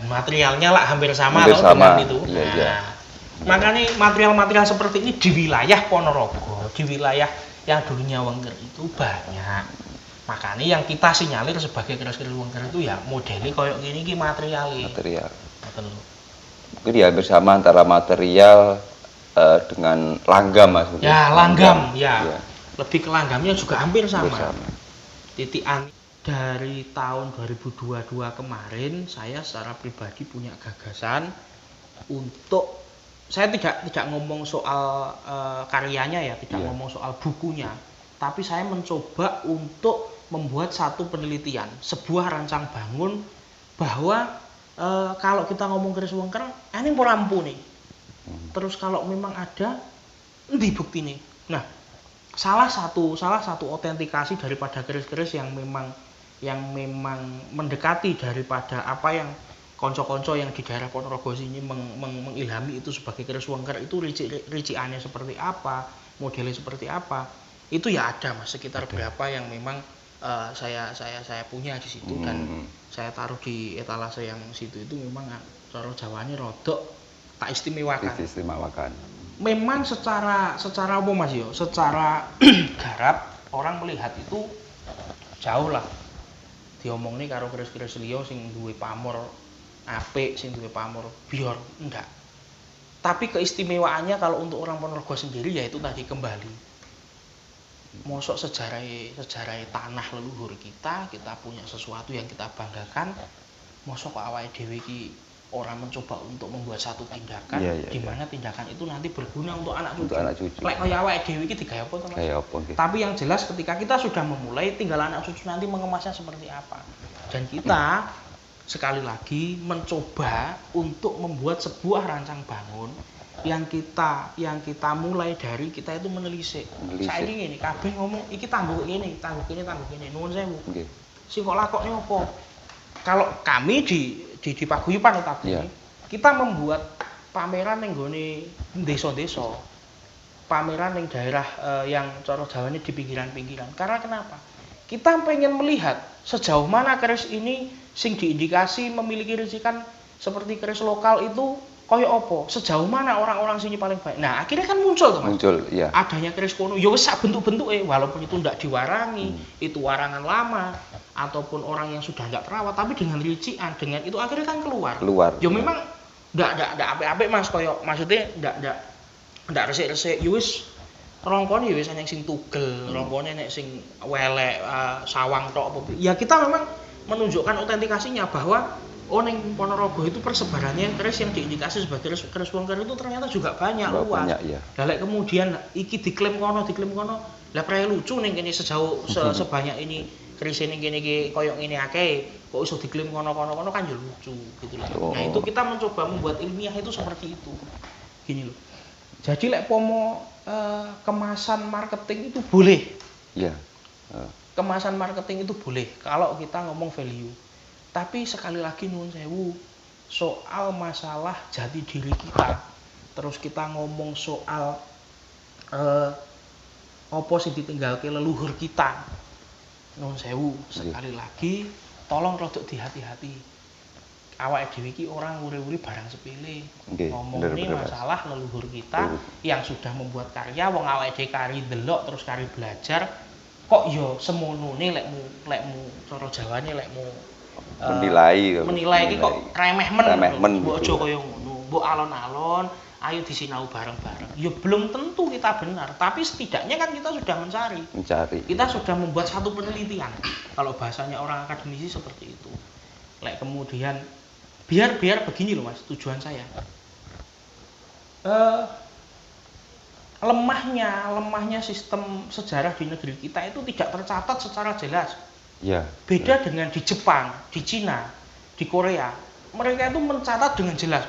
Materialnya lah hampir sama Hampir loh sama. dengan itu. Iya, Nah, iya. makanya material-material seperti ini di wilayah Ponorogo, di wilayah yang dulunya Wengker itu banyak. Makanya yang kita sinyalir sebagai keris-keris Wengker itu ya modelnya koyok gini ki materialnya. Material. Betul. Mungkin ya bersama antara material dengan langgam Mas. Ya, langgam, ya. Iya. Lebih ke langgamnya juga hampir sama. Bersama. Titian dari tahun 2022 kemarin saya secara pribadi punya gagasan untuk saya tidak ngomong soal karyanya ya, tidak Iya. ngomong soal bukunya, tapi saya mencoba untuk membuat satu penelitian, sebuah rancang bangun bahwa kalau kita ngomong keris Wengker, ini porampu nih. Terus kalau memang ada, endi bukti nih. Nah, salah satu autentikasi daripada keris-keris yang memang mendekati daripada apa yang konco-konco yang di daerah Ponorogo sini mengilhami itu sebagai keris Wengker itu riciannya seperti apa, modelnya seperti apa, itu ya ada Mas, sekitar berapa yang memang saya punya di situ dan saya taruh di etalase yang situ itu memang cara Jawanya rodok tak istimewakan. Memang secara apa Mas yo, secara garap orang melihat itu jauh lah diomongin karo keris-keris liya sing duwe pamor apik, sing duwe pamor bior, enggak. Tapi keistimewaannya kalau untuk orang Ponorogo sendiri yaitu tadi kembali mosok sejarah tanah leluhur kita punya sesuatu yang kita banggakan, mosok kok awake dhewe iki orang mencoba untuk membuat satu tindakan di mana tindakan itu nanti berguna untuk anak cucu. Lek kaya awake dhewe iki digawe apa to Mas? Tapi yang jelas ketika kita sudah memulai, tinggal anak cucu nanti mengemasnya seperti apa. Dan kita sekali lagi mencoba untuk membuat sebuah rancang bangun yang kita mulai dari kita itu menelisik. Saiki ngene, kabeh ngomong iki tangguh ngene. Nuwun sewu. Nggih. Sing kok lakokne apa? Kalau kami di paguyuban tadi kita membuat pameran ning gone desa-desa. Pameran ning daerah yang cara Jawane di pinggiran-pinggiran. Karena kenapa? Kita pengen melihat sejauh mana keris ini sing diindikasi memiliki ricikan seperti keris lokal itu koyo apa? Sejauh mana orang-orang sini paling baik? Nah, akhirnya kan muncul tuh Mas. Muncul, iya. Adanya keris kono, ya wis sak bentuk-bentuke walaupun itu ndak diwarangi, itu warangan lama ataupun orang yang sudah nggak terawat, tapi dengan ricikan, dengan itu akhirnya kan keluar. Ya memang ndak apik-apik Mas, koyo maksudnya ndak resik-resik. Ya wis rongkone ya wis ana sing tugel, rongkone nek sing welek sawang tok apa. Ya kita memang menunjukkan autentikasinya bahwa ning Ponorogo itu persebarannya keris yang diindikasi sebagai keris Wengker itu ternyata juga banyak luas. Lah lek kemudian iki diklaim kono, lah prae lucu ning kene sejauh sebanyak ini keris ini kene iki koyo ngene akeh, kok iso diklaim kono kan ya lucu gitu loh. Nah, itu kita mencoba membuat ilmiah itu seperti itu. Gini loh. Jadi lek pomo kemasan marketing itu boleh. Iya. Kemasan marketing itu boleh kalau kita ngomong value. Tapi sekali lagi nuwun sewu, soal masalah jati diri kita, terus kita ngomong soal apa sing ditinggalke leluhur kita, nuwun sewu, sekali lagi tolong rodok dihati-hati. Awake dhewe iki orang uri-uri barang sepele. Ngomongin masalah leluhur kita yang sudah membuat karya, wong awake dhewe kari delok terus kari belajar, kok yo semonone lekmu cara Jawane lekmu menilai iki kok remeh men mbok aja kaya ngono, mbok alon-alon, ayo disinau bareng-bareng. Ya belum tentu kita benar, tapi setidaknya kan kita sudah mencari. Kita sudah membuat satu penelitian. Kalau bahasanya orang akademisi seperti itu. Lek kemudian biar begini loh Mas, tujuan saya. Lemahnya sistem sejarah di negeri kita itu tidak tercatat secara jelas. Beda dengan di Jepang, di Cina, di Korea, mereka itu mencatat dengan jelas.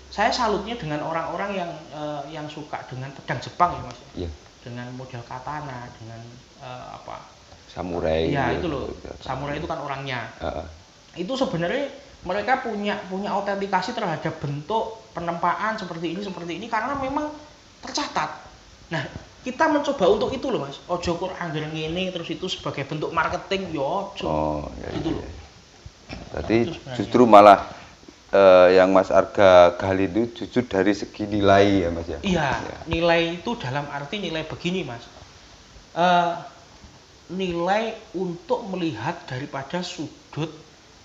Saya salutnya dengan orang-orang yang suka dengan pedang Jepang ya Mas. Dengan model katana, dengan samurai. Ya itu loh, samurai itu kan orangnya. Itu sebenarnya mereka punya autentikasi terhadap bentuk penempaan seperti ini karena memang tercatat. Nah, kita mencoba untuk itu loh Mas. Ojo kok angger ngene terus itu sebagai bentuk marketing ya ojo. Itu loh. Jadi justru malah yang Mas Arga gali itu jujur dari segi nilai ya Mas ya? Iya, Ya. nilai itu dalam arti nilai begini Mas. Eh, Nilai untuk melihat daripada sudut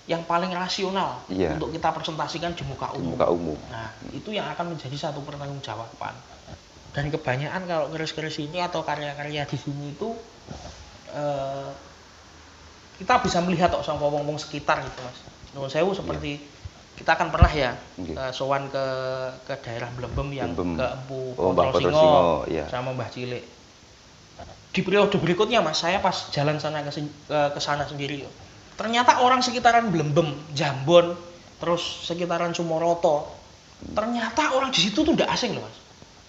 yang paling rasional Iya. untuk kita presentasikan di muka Di umum. muka umum. Nah, itu yang akan menjadi satu pertanggungjawaban. Dan kebanyakan kalau keris-keris ini atau karya-karya di sini itu kita bisa melihat kok sama wong-wong sekitar gitu Mas. Nuwun sewu seperti kita akan pernah ya sowan ke daerah Blembem yang Blembem. ke Empu Mbah Potro Singo Potrosingo, iya. sama Mbah Cilik. Di periode berikutnya Mas, saya pas jalan sana ke sana sendiri. Ternyata orang sekitaran Blembem, Jambon, terus sekitaran Sumoroto, ternyata orang di situ tuh ndak asing loh Mas.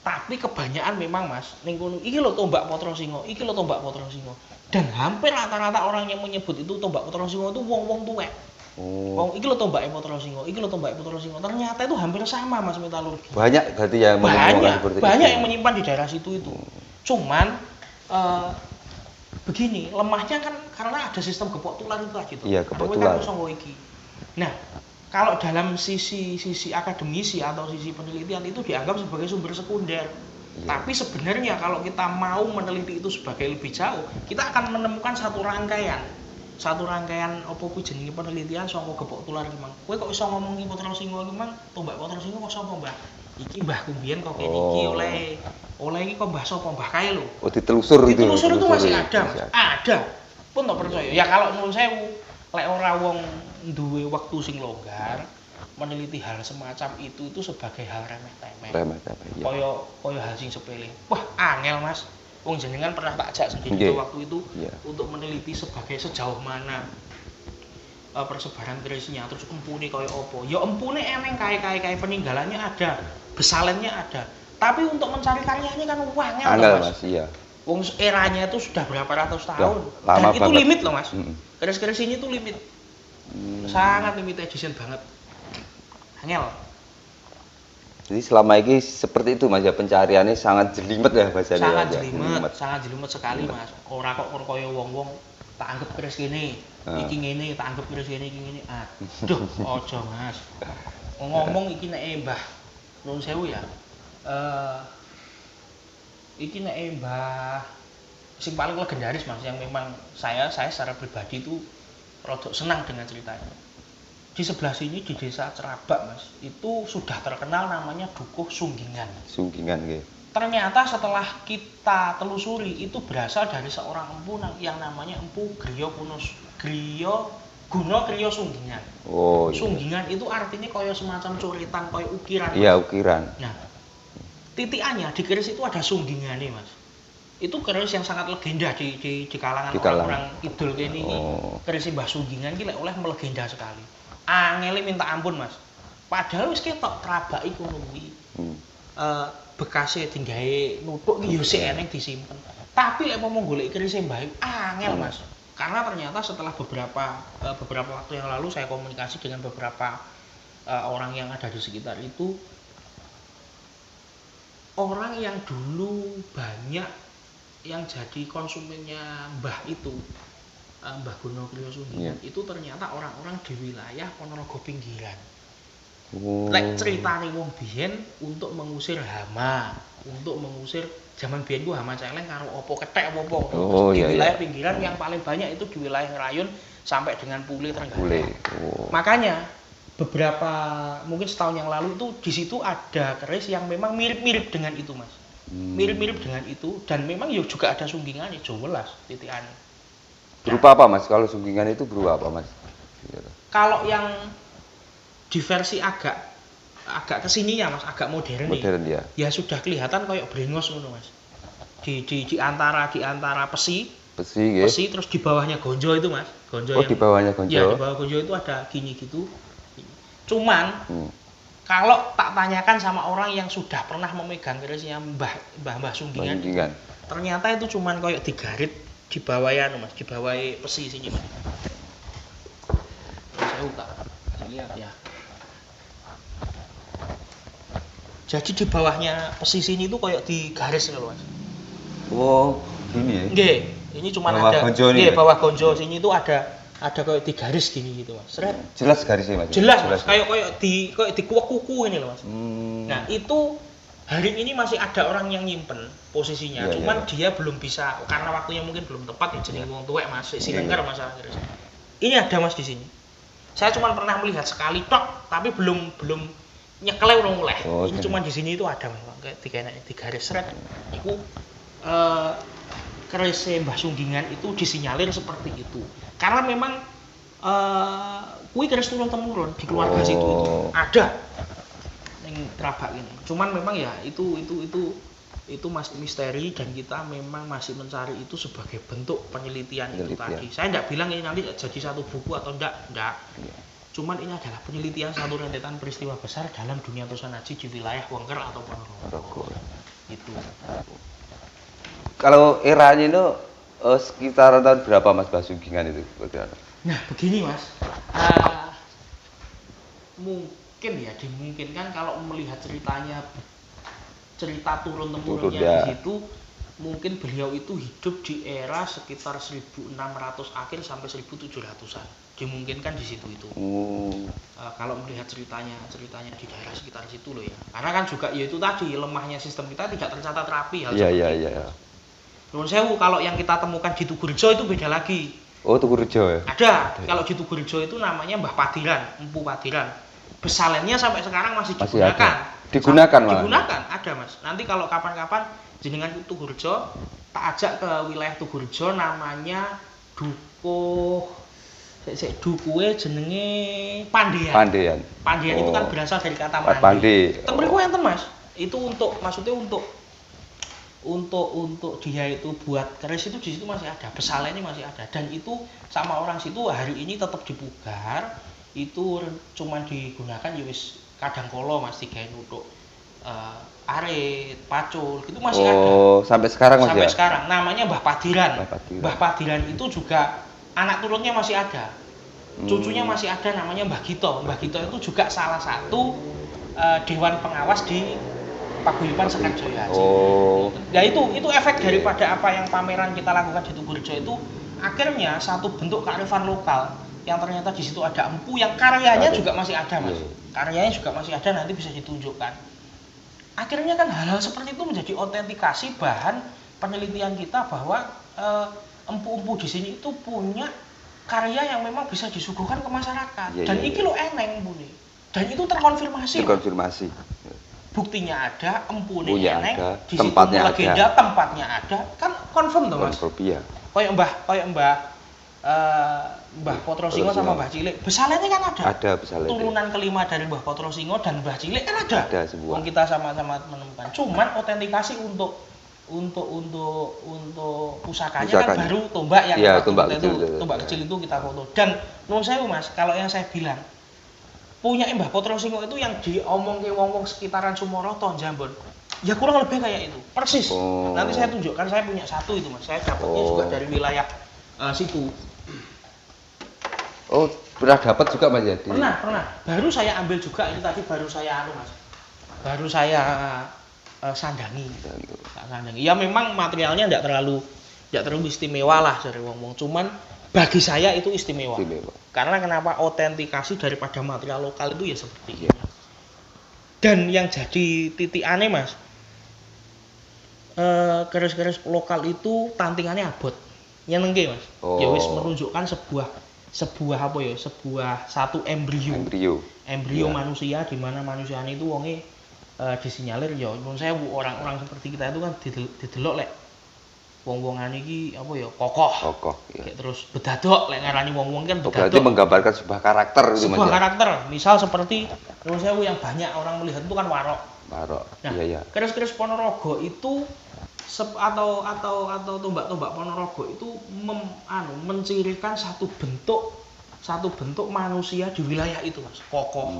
Tapi kebanyakan memang Mas, ning kono iki lho tombak Potrosingo, iki lho tombak Potrosingo. Dan hampir rata-rata orang yang menyebut itu tombak Potrosingo itu wong-wong tuwek. Oh. Wong iki lho tombake Potrosingo, iki lho tombake Potrosingo. Ternyata itu hampir sama Mas metalurgi. Banyak berarti ya Banyak yang menyimpan di daerah situ itu. Cuman begini, lemahnya kan karena ada sistem gepok tular itu tadi tuh. Iya, gepok Kan tular. kosong iki. Nah, kalau dalam sisi akademisi atau sisi penelitian itu dianggap sebagai sumber sekunder. Iya. Tapi sebenarnya kalau kita mau meneliti itu sebagai lebih jauh, kita akan menemukan satu rangkaian apa kuwi jenenge penelitian saka gepok tular iki Mang. Kowe kok iso ngomong iki Potrosingo iki Mang, tombak Potrosingo kok sapa Mbah? Iki mbahku mbiyen kok kene iki oleh iki kok mbah sapa mbah kae lho. Oh, ditelusur itu. Ditelusur itu masih ya. ada, Mas. Ada. Pun tak percaya. Ya kalau nuwun sewu, lek ora wong duwe wektu sing longgar, meneliti hal semacam itu sebagai hal remeh-temeh. Remeh-temeh, iya. Kaya hal sing sepele. Wah, angel Mas. Wong jenengan pernah tak ajak sendiri Nggih. waktu itu Iya. untuk meneliti sebagai sejauh mana persebaran kerisnya, terus empune kaya apa. Ya empune eneng kae peninggalannya ada, besalennya ada. Tapi untuk mencari karyanya kan Angel Mas. Mas, iya. Wong eranya itu sudah berapa ratus Sudah tahun. lama Dan itu banget. limit loh Mas. Mm-mm. Keris-keris ini tuh limit. Sangat limited edition banget. Angel. Jadi selama ini seperti itu Mas ya, pencariannya sangat jelimet ya bahasanya. Sangat jelimet sekali Mas. Ora kok kaya wong-wong tak anggap keris gini, iki ngene, tak anggap keris gini, iki ngene. Aduh, aja Mas. Ngomong iki nek Mbah nuwun sewu ya. Iki nek Mbah sing paling legendaris Mas yang memang saya secara pribadi itu rada senang dengan ceritanya. Di sebelah sini di desa Cerabak Mas, itu sudah terkenal namanya Dukuh Sunggingan. Sunggingan nggih. Ternyata setelah kita telusuri itu berasal dari seorang empu yang namanya Empu Guno Kriyo Sunggingan. Oh, iya. Sunggingan itu artinya kaya semacam coretan, kaya ukiran. Iya, ukiran. Nah, titikannya di keris itu ada sunggingannya Mas. Itu keris yang sangat legenda di kalangan orang-orang idul kene iki. Keris Mbah Sunggingan iki lek oleh melegenda sekali. Angele minta ampun Mas. Padahal wis ketok trabak iku kuwi. Bekasnya tinggahe nutuk iki yo sik eneng disimpen. Tapi lek mau golek keris Mbah angel Mas. Karena ternyata setelah beberapa waktu yang lalu saya komunikasi dengan beberapa orang yang ada di sekitar itu, orang yang dulu banyak yang jadi konsumennya Mbah itu, Mbah Guno Kriyo Sunggingan, itu ternyata orang-orang di wilayah Ponorogo pinggiran. Lek ceritane wong biyen untuk mengusir hama, untuk mengusir zaman biyen ku hama celeng karo opo kethek opo. Di wilayah pinggiran yang paling banyak itu di wilayah Ngrayun sampai dengan Pule Trenggalek. Makanya beberapa mungkin setahun yang lalu itu di situ ada keris yang memang mirip-mirip dengan itu Mas. Mirip-mirip dengan itu dan memang juga ada sunggingannya jelas titikannya. Berupa apa Mas? Kalau sunggingan itu berupa apa Mas? Kalau yang di versi agak kesininya Mas, agak modern nih. Ya sudah kelihatan kayak brengos ngono Mas. Di antara pesi terus di bawahnya gonjo itu Mas. Gonjo di bawahnya gonjo. Ya, di bawah gonjo itu ada gini gitu. Cuman kalau tak tanyakan sama orang yang sudah pernah memegang kerisnya Mbah Sunggingan, ternyata itu cuman kayak digarit di bawahnya Mas, di bawah pesi sini Mas. Saya buka, lihat ya. Jadi di bawahnya pesi sini itu kayak digaris loh Mas. Oh, gini ya. Nggih, ini cuma bawah ada gonjo bawah gonjo sini itu ada ada kayak di garis gini gitu mas. Seret. Jelas garisnya mas. Jelas mas. Kayak di kuak kuku ini loh mas. Nah itu hari ini masih ada orang yang nyimpen posisinya, Iya, cuman iya. dia belum bisa karena waktunya mungkin belum tepat ya jeneng wong tuwek mas, si Iya, lengkar iya. masalah garis. Ini ada mas di sini. Saya cuma pernah melihat sekali tok, tapi belum nyekel urung mulai. Oh, Ini oke. cuma di sini itu ada mas, kayak di garis seret. Iku kerisnya Mbah Sunggingan itu disinyalir seperti itu. Karena memang kui keris turun temurun di keluarga situ itu ada yang kerabak ini. Cuman memang ya itu masih misteri dan kita memang masih mencari itu sebagai bentuk penelitian itu tadi. Saya tidak bilang ini nanti jadi satu buku atau enggak. Iya. Cuman ini adalah penelitian satu rentetan peristiwa besar dalam dunia Tosanaji di wilayah Wengker atau Ponorogo. Itu. Kalau eranya itu sekitar tahun berapa mas Basunggingan itu? Nah begini mas, mungkin ya dimungkinkan kalau melihat cerita turun temurunnya ya. di situ, mungkin beliau itu hidup di era sekitar 1600 akhir sampai 1700-an. Dimungkinkan di situ itu. Kalau melihat ceritanya di daerah sekitar situ loh ya. Karena kan juga ya itu tadi lemahnya sistem kita tidak tercatat rapi hal seperti itu. Iya. Nuwun sewu, kalau yang kita temukan di Tugurejo itu beda lagi. Oh Tugurejo ya? Ada. Kalau di Tugurejo itu namanya Mbah Padiran, Empu Padiran. Besalennya sampai sekarang masih digunakan. Digunakan malah? Digunakan, ada mas. Nanti kalau kapan-kapan jenengan Tugurejo, tak ajak ke wilayah Tugurejo namanya dukuhe jenenge Pandean. Pandean itu kan berasal dari kata mandi. Temriku enten mas. Itu maksudnya untuk dia itu buat keris itu di situ masih ada, besalennya masih ada, dan itu sama orang situ hari ini tetap dipugar. Itu cuma digunakan ya wis kadang kala mas digawe nuthuk arit, pacul gitu masih ada. Sampai sekarang masih sampai sekarang namanya Mbah Padiran. Mbah Padiran itu juga anak turunnya masih ada, cucunya masih ada, namanya Mbah Gito. Mbah Gito itu juga salah satu dewan pengawas di Paguyuban Sekarjoyo Haji. Ya itu efek daripada apa yang pameran kita lakukan di Tugurejo itu, akhirnya satu bentuk kearifan lokal yang ternyata di situ ada empu yang karyanya juga masih ada mas. Karyanya juga masih ada, nanti bisa ditunjukkan. Akhirnya kan hal-hal seperti itu menjadi autentikasi bahan penelitian kita bahwa empu-empu di sini itu punya karya yang memang bisa disuguhkan ke masyarakat. Dan iki lo eneng buni. Dan itu terkonfirmasi. Buktinya ada, empune eneng, di situ legenda, tempatnya ada, kan confirm toh mas. Kayak Mbah Potrosingo sama Mbah Cilik, besalennya kan ada. Ada besalennya. Turunan kelima dari Mbah Potrosingo dan Mbah Cilik kan ada. Ada semua. Kita sama-sama menemukan. Cuman autentikasi untuk pusakanya kan baru tombak yang tombak kecil itu kita foto. Dan nuwun sewu mas, kalau yang saya bilang punya Mbah Potrosingo itu yang diomongke wong-wong sekitaran Sumoroto, Jambon. Ya kurang lebih kayak itu, persis. Nanti saya tunjukkan, saya punya satu itu mas. Saya dapatnya juga dari wilayah situ. Oh, pernah dapat juga mas jadi? Pernah. Baru saya ambil juga ini tadi, baru saya mas. Baru saya sandangi. Ya memang materialnya tidak terlalu istimewa lah dari wong-wong. Cuman bagi saya itu istimewa. Karena kenapa? Autentikasi daripada material lokal itu ya seperti ini. Dan yang jadi titik aneh mas, keris-keris lokal itu tantingannya abot. Yang nengke mas. Ya wis menunjukkan satu embrio manusia, di mana manusia itu wonge disinyalir ya menurut saya orang-orang seperti kita itu kan didelok lek wong-wongan iki apa ya kokoh ya. Terus bedadok lek ngarani wong-wong kan bedadok. Berarti menggambarkan sebuah karakter gitu mas. Karakter. Misal seperti menurut saya yang banyak orang melihat itu kan warok. Nah, keris-keris Ponorogo itu atau tombak-tombak Ponorogo itu mencirikan satu bentuk manusia di wilayah itu mas, kokoh,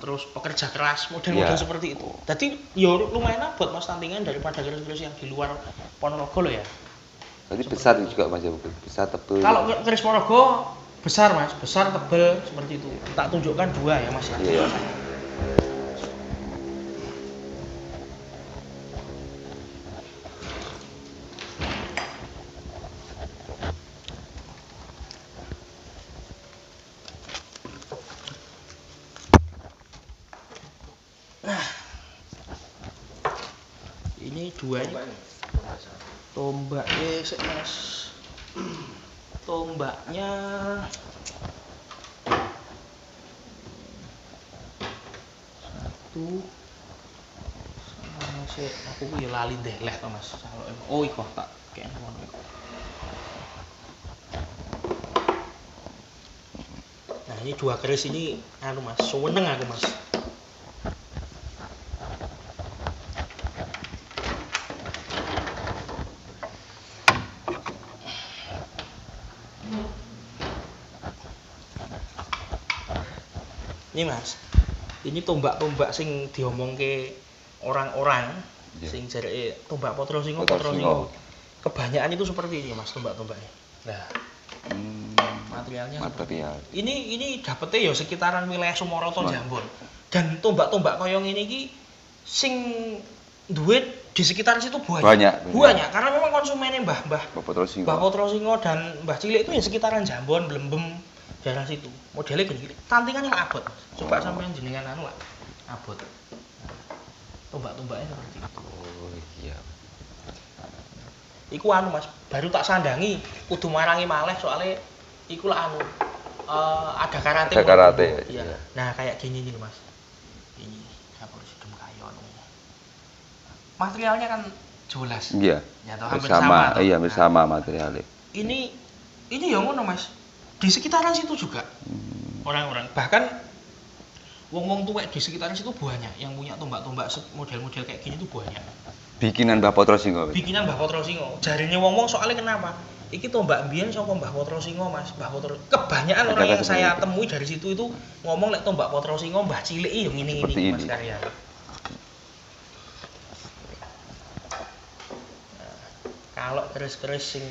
terus pekerja keras, model-model seperti itu. Jadi ya lumayan abot mas tantingan daripada keris-keris yang di luar Ponorogo loh ya. Jadi besar juga mas ya, besar tebel. Kalau keris Ponorogo besar mas, besar tebel seperti itu. Tak tunjukkan dua ya mas ya. Iya. Nah, ini dua ini tombaknya sik Mas. Tombaknya satu sama sik aku ya lali ndeleh to Mas. Oh iku tak kene ngono iku. Nah, ini dua keris ini anu Mas, seneng aku Mas. Ini Mas, ini tombak-tombak sing diomongke orang-orang sing jareke tombak Potrosingo. Kebanyakan itu seperti ini Mas tombak-tombaknya. Nah, materialnya material. Ini dapetnya ya sekitaran wilayah Sumoroto Jambon. Dan tombak-tombak koyong ini ki sing duit di sekitar situ banyak. Karena memang konsumennya Mbah Potrosingo dan Mbah Cilik itu ya sekitaran Jambon, Blembem, daerah situ. Modelnya gini, tantingannya lah abot. Coba sampean jenengan anu lah abot. Tombak-tombaknya seperti itu. Oh iya. Iku anu Mas, baru tak sandangi kudu marangi maleh soalnya iku lah anu ada karate. Iya. Nah, kayak gini Mas. Ini kapur sidem kayon. Materialnya kan jelas. Iya. Ya toh hampir sama. Iya, hampir sama materialnya. Ini ya ngono Mas. Di sekitaran situ juga. Orang-orang bahkan wong-wong tuwek di sekitaran situ banyak yang punya tombak-tombak model-model kayak gini tuh banyak. Bikinan Mbah Potrosingo. Jarine wong-wong soalnya kenapa? Iki tombak mbiyen saka Mbah Potrosingo Mas. Kebanyakan orang yang saya temui dari situ itu ngomong lek tombak Potrosingo Mbah Cilik yo ngene-ngene Mas karya. Kalau keris-keris sing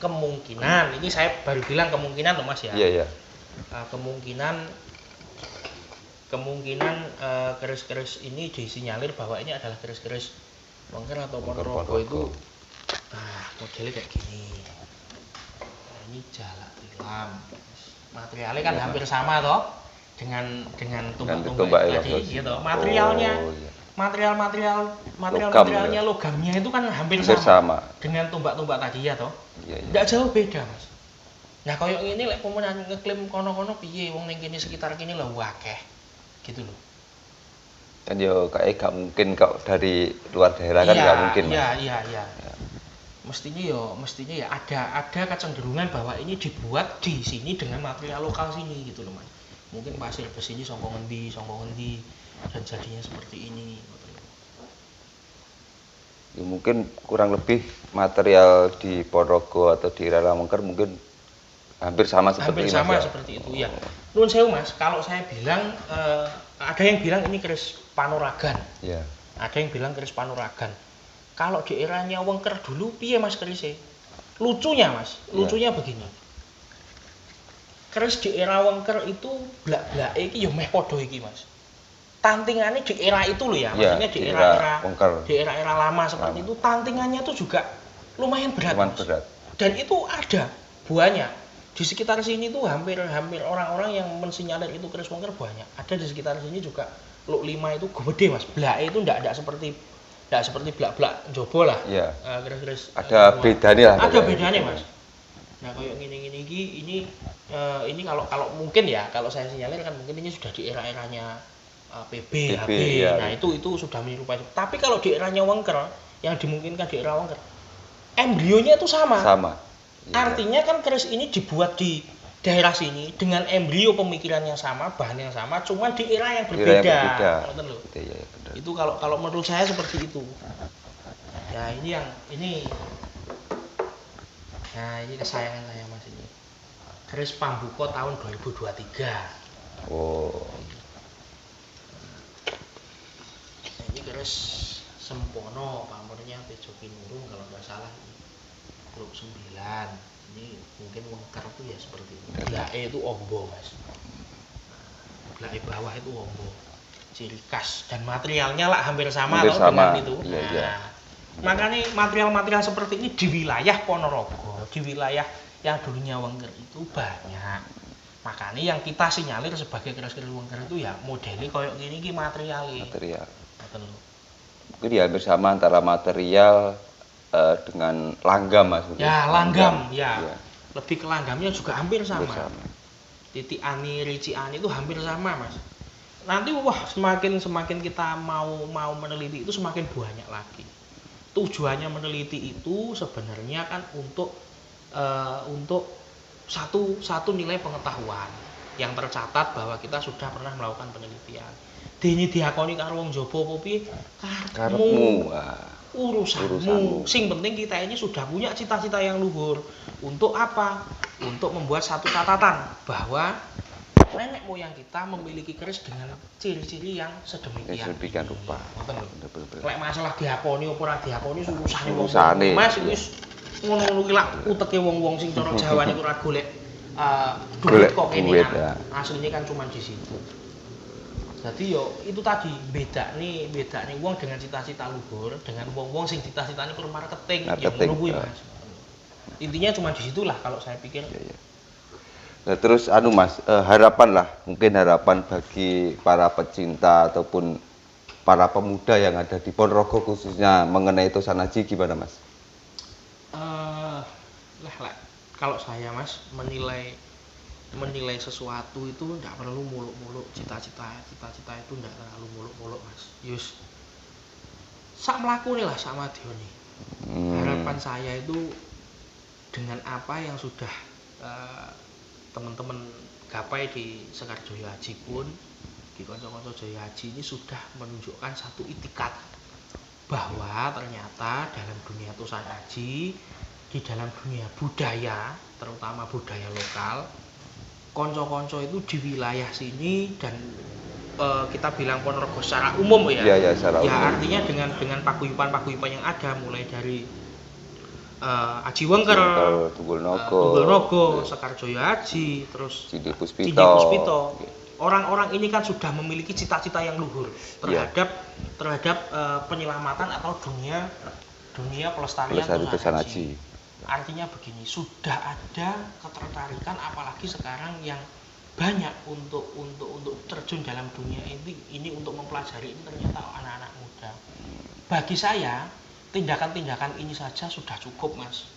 kemungkinan, ini saya baru bilang kemungkinan loh Mas ya. Iya. Kemungkinan keris-keris ini disinyalir bahwa ini adalah keris-keris Wengker atau Ponorogo itu modelnya kayak gini. Nah, ini jalak tilam. Materialnya kan hampir sama toh dengan tombak tadi gitu. Materialnya logamnya itu kan hampir sama dengan tombak-tombak tadi ya toh. Iya. Nggak jauh beda Mas. Nah koyo ngene lek pemenang ngeklaim kono-kono piye wong ning kene sekitar kene lho akeh. Gitu loh. Kan yo kayak gak mungkin kalau dari luar daerah kan gak mungkin. Iya. Mestinya ya ada kecenderungan bahwa ini dibuat di sini dengan material lokal sini gitu loh Mas. Mungkin pasir besi ini songko ngendi dan jadinya seperti ini. Ya, mungkin kurang lebih material di Ponorogo atau di Wengker mungkin hampir sama seperti itu ya. Nuwun sewu Mas, kalau saya bilang ada yang bilang ini keris Panuragan. Iya. Ada yang bilang keris Panuragan. Kalau di eranya Wengker dulu piye Mas kerisnya? Lucunya begini. Keris di era Wengker itu blak-blake iki ya meh padha iki Mas. Tantingannya di era itu loh ya, maksudnya di era lama seperti itu tantingannya tuh juga lumayan berat. Dan itu ada buahnya. Di sekitar sini tuh hampir orang-orang yang mensinyalir itu keris Wengker banyak. Ada di sekitar sini juga Luk 5 itu gede Mas. Blake itu enggak seperti blak-blak Jobo lah. Iya. Keris-keris ada bedanya lah. Ada bedanya Mas. Nah, kayak gini ini kalau mungkin ya, kalau saya sinyalir kan mungkin ini sudah di era-eranya PB, HB. Ya. Nah, itu sudah menyerupai. Tapi kalau di eranya Wengker, yang dimungkinkan di era Wengker, embrionya itu sama. Ya. Artinya kan keris ini dibuat di daerah sini dengan embrio pemikirannya sama, bahan yang sama, cuma di era yang berbeda. Ya, itu kalau menurut saya seperti itu. Ya, ini kesayangan saya Mas ini. Keris Pambuko tahun 2023. Oh. Ini keris Sempono, pamornya Pejoki Nurung kalau nggak salah. Grup 9. Ini mungkin Wengker itu ya seperti itu. Blake itu ombo Mas. Blake bawah itu ombo. Ciri khas dan materialnya lah hampir sama dengan itu. Iya. Makanya material-material seperti ini di wilayah Ponorogo, di wilayah yang dulunya Wengker itu banyak. Makanya yang kita sinyalir sebagai keris-keris wengker itu ya modelnya koyok gini iki materialnya. Material. Ngoten lho. Mungkin ya hampir sama antara material dengan langgam Mas. Mungkin. Ya, langgam, ya. Iya. Lebih ke langgamnya juga hampir sama. Hampir sama. Titik ani, rician itu hampir sama, Mas. Nanti wah semakin kita mau meneliti itu semakin banyak lagi. Tujuannya meneliti itu sebenarnya kan untuk satu nilai pengetahuan yang tercatat bahwa kita sudah pernah melakukan penelitian. Dene diakoni karo wong jaba apa piye? Karepmu. Urusanmu. Sing penting kita ini sudah punya cita-cita yang luhur. Untuk apa? Untuk membuat satu catatan bahwa nenek moyang kita memiliki keris dengan ciri-ciri yang sedemikian rupa. Lek masalah diakoni apa ora diakoni urusane wong. Urusane. Mas wis ngono-ngono ki lak uteke wong-wong sing cara Jawa niku ora golek Golek kok kene duit, kan. ya. Aslinya kan cuma di situ. Jadi yo itu tadi beda nih wong dengan cita-cita luhur dengan wong-wong sing cita-citane perlu marketing ya ngono kuwi Mas. Intinya cuma di situlah kalau saya pikir. Ya. Nah, terus Mas, harapan lah, mungkin harapan bagi para pecinta ataupun para pemuda yang ada di Ponorogo khususnya mengenai Tosan Aji gimana Mas? Kalau saya Mas menilai sesuatu itu tidak perlu muluk-muluk cita-cita itu tidak terlalu muluk-muluk Mas. Yus sak mlakune lah sak madione. Harapan saya itu dengan apa yang sudah teman-teman gapai di Sekar Jaya Haji pun di kanca-kanca Jaya Haji ini sudah menunjukkan satu itikat bahwa ternyata dalam dunia Tosan Aji, di dalam dunia budaya, terutama budaya lokal, konco-konco itu di wilayah sini dan kita bilang Ponorogo secara umum ya. Iya, secara umum. Artinya dengan paguyuban yang ada mulai dari Aji Wengker, Tunggul Nogo, Sekar Jaya Haji, terus Cindi Puspito. Orang-orang ini kan sudah memiliki cita-cita yang luhur terhadap penyelamatan atau dunia pelestarian Tosan Aji. Artinya begini, sudah ada ketertarikan apalagi sekarang yang banyak untuk terjun dalam dunia ini untuk mempelajari ini ternyata anak-anak muda. Bagi saya tindakan-tindakan ini saja sudah cukup Mas.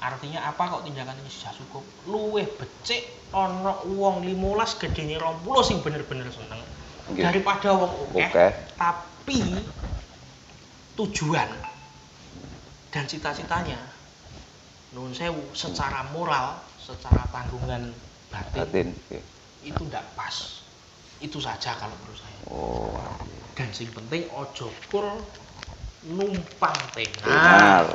Artinya apa kok tindakan ini sudah cukup? Luwih becik ana wong 15 gedene 20 sing bener-bener seneng daripada wong akeh tapi tujuan dan cita-citanya nuwun sewu secara moral, secara tanggungan batin itu ndak pas. Itu saja kalau menurut saya. Dan sing penting ojo kur numpang tenar.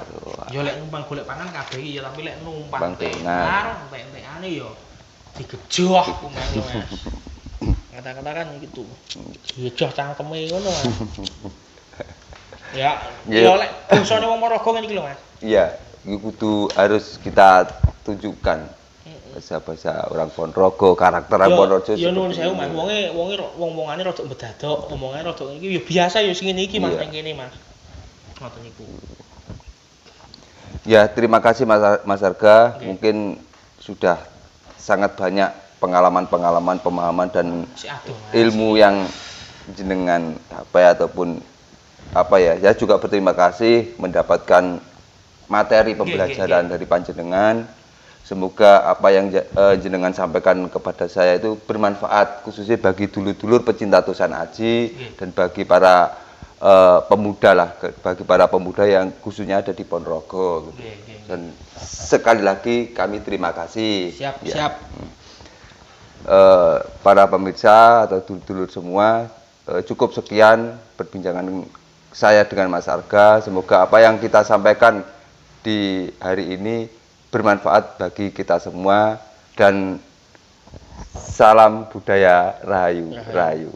Ya lek numpang golek pangan kabeh iki ya tapi lek numpang tenar entek-entekane ya digejoh kumene Mas. Kata-kata kan gitu. Digejoh cangkeme ngono Mas. Ya lek bosone wong Ponorogo ngene iki lho Mas. Iya, itu harus kita tunjukkan bahasa orang Ponorogo, karakter orang Ponorogo. Ya nuwun sewu Mas, wong-wongane rada bedadok, omongane rada iki ya biasa ya sing ngene iki Mas ning kene Mas. Ngoten niku. Ya, terima kasih Mas Arga. Mungkin sudah sangat banyak pengalaman-pengalaman, pemahaman dan ilmu yang jenengan ataupun saya juga berterima kasih mendapatkan materi pembelajaran dari panjenengan. Semoga apa yang jenengan sampaikan kepada saya itu bermanfaat khususnya bagi dulur-dulur pecinta Tosan Aji dan bagi para bagi para pemuda yang khususnya ada di Ponorogo. Dan sekali lagi kami terima kasih. Siap. Para pemirsa atau dulur-dulur semua, cukup sekian perbincangan saya dengan Mas Arga. Semoga apa yang kita sampaikan di hari ini bermanfaat bagi kita semua dan salam budaya Rahayu.